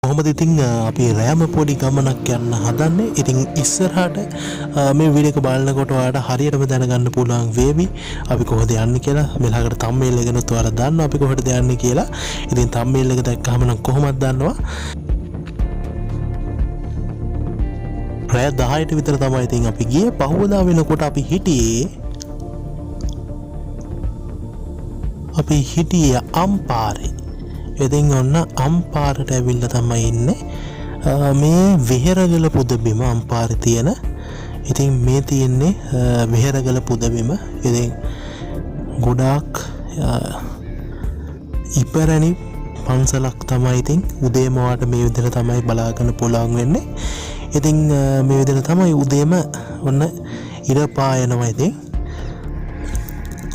කොහොමද ඉතින් අපි රෑම පොඩි ගමනක් යන්න හදන්නේ. ඉතින් ඉස්සරහට මේ වීඩියෝ එක බලනකොට ඔයාලට හරියටම දැනගන්න පුළුවන් වේවි අපි කොහොමද යන්නේ කියලා. මෙලහකට තම්බ්නේල් එකනොත් ඔයාලා දන්නවා අපි කොහෙටද යන්නේ කියලා. ඉතින් තම්බ්නේල් එක දැක්කහම නම් කොහොමද දන්නවා. රෑ 10ට විතර තමයි ඉතින් අපි ගියේ. පහවදා වෙනකොට අපි හිටියේ අම්පාරේ. ඉතින් ඔන්න අම්පාරට ඇවිල්ලා තමයි ඉන්නේ. මේ වෙහෙරගල පුදබිම අම්පාරේ තියෙන. ඉතින් මේ තියෙන්නේ වෙහෙරගල පුදබිම. ඉතින් ගොඩාක් ඉපරණි පන්සලක් තමයි. ඉතින් උදේම වාට මේ විදිහට තමයි බලා ගන්න පුළුවන් වෙන්නේ. ඉතින් මේ විදිහට තමයි උදේම ඔන්න ඉර පායනවා. ඉතින්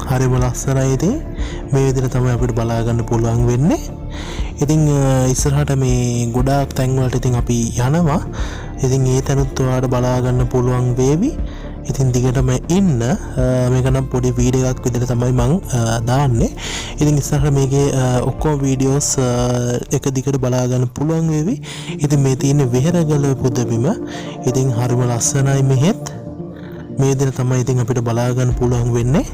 හරිම ලස්සනයි. ඉතින් මේ විදිහට තමයි අපිට බලා ගන්න පුළුවන් වෙන්නේ. ඉතින් ඉස්සරහට මේ ගොඩාක් තැන් වලට ඉතින් අපි යනවා. ඉතින් ඒ තැනුත් ඔයාලට බලා ගන්න පුළුවන් වේවි. ඉතින් දිගටම ඉන්න. මේක නම් පොඩි වීඩියෝ එකක් විදිහට තමයි මම දාන්නේ. ඉතින් ඉස්සරහට මේකේ ඔක්කොම වීඩියෝස් එක දිගට බලා ගන්න පුළුවන් වේවි. ඉතින් මේ තියෙන වෙහෙරගල පුදබිම. ඉතින් හරිම ලස්සනයි මෙහෙත්. මේ විදිහට තමයි ඉතින් අපිට බලා ගන්න පුළුවන් වෙන්නේ.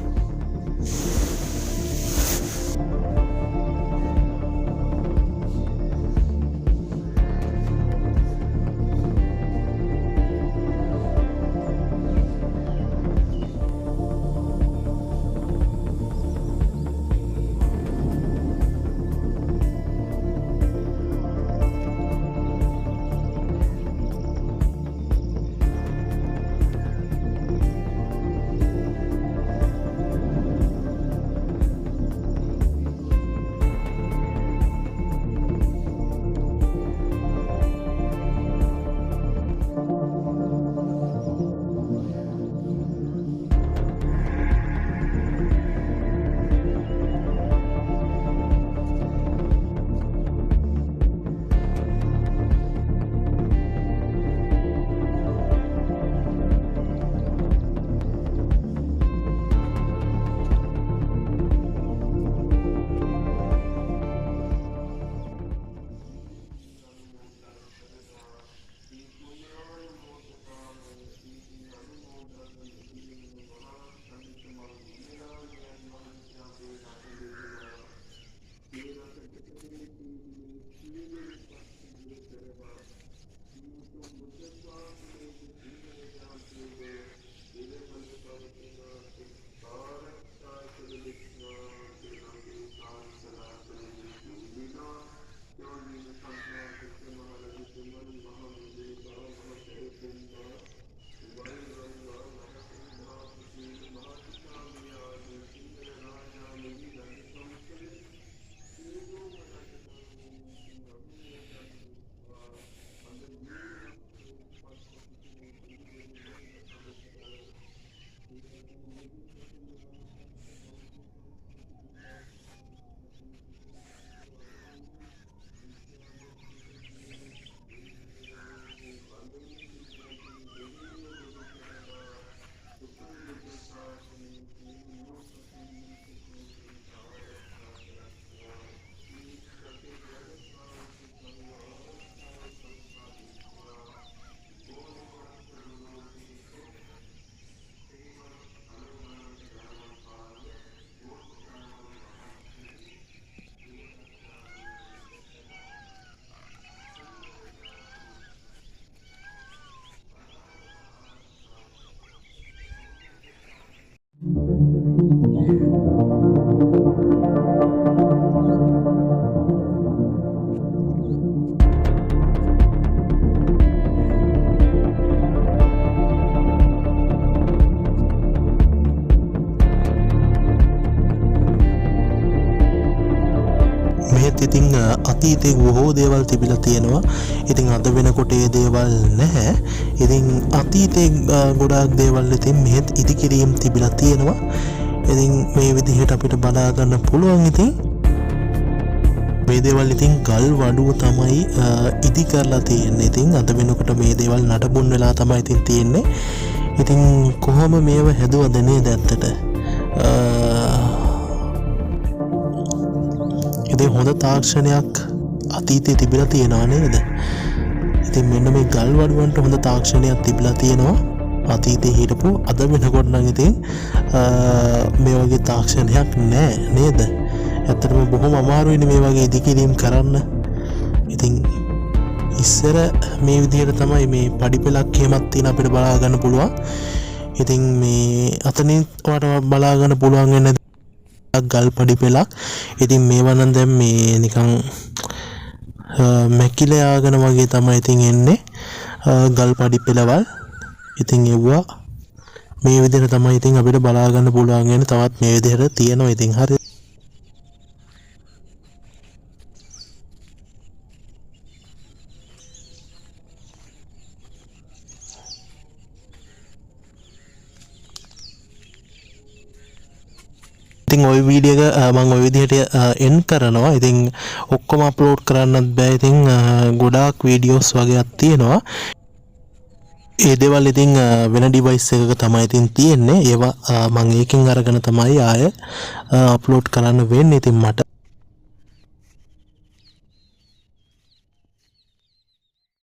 ඉතින් අතීතයේ බොහෝ දේවල් තිබිලා තියෙනවා. ඉතින් අද වෙනකොට ඒ දේවල් නැහැ. ඉතින් අතීතයේ ගොඩාක් දේවල් ඉතින් මෙහෙත් ඉදිකිරීම් තිබිලා තියෙනවා. ඉතින් මේ විදිහට අපිට බලා ගන්න පුළුවන්. ඉතින් මේ දේවල් ඉතින් ගල් වඩුව තමයි ඉදි කරලා තියෙන්නේ. ඉතින් අද වෙනකොට මේ දේවල් නටබුන් වෙලා තමයි ඉතින් තියෙන්නේ. ඉතින් කොහොම මේව හැදුවද නේද ඇත්තට? ඉතින් හොඳ තාක්ෂණයක් අතීතයේ තිබිලා තියෙනවා නේද? ඉතින් මෙන්න මේ ගල් වඩුවන්ට හොඳ තාක්ෂණයක් තිබිලා තියෙනවා අතීතයේ හිටපු. අද වෙනකොට නම් ඉතින් මේ වගේ තාක්ෂණයක් නැහැ නේද? ඇත්තටම බොහොම අමාරුයිනේ මේ වගේ ඉදිකිරීම් කරන්න. ඉතින් ඉස්සර මේ විදිහට තමයි මේ පඩිපෙලක් එහෙමත් තියෙන අපිට බලා ගන්න පුළුවන්. ඉතින් මේ අතනින් ඔයාලට බලා ගන්න පුළුවන් වෙන ගල් පඩිපෙලක්. ඉතින් මේවා නම් දැන් මේ නිකන් මැකිල යාගෙන වගේ තමයි ඉතින් එන්නේ ගල් පඩිපෙලවල්. ඉතින් ඒවා මේ විදිහට තමයි ඉතින් අපිට බලා ගන්න පුළුවන් වෙන තවත් මේ විදිහට තියෙනවා. ඉතින් හරි ඉතින් ওই වීඩියෝ එක මම ওই විදිහට එන්ඩ් කරනවා. ඉතින් ඔක්කොම අප්ලෝඩ් කරන්නත් බෑ. ඉතින් ගොඩාක් වීඩියෝස් වගේක් තියෙනවා. ඒ දේවල් ඉතින් වෙන ඩිවයිස් එකක තමයි ඉතින් තියෙන්නේ. ඒවා මම ඒකෙන් අරගෙන තමයි ආය අප්ලෝඩ් කරන්න වෙන්නේ. ඉතින් මට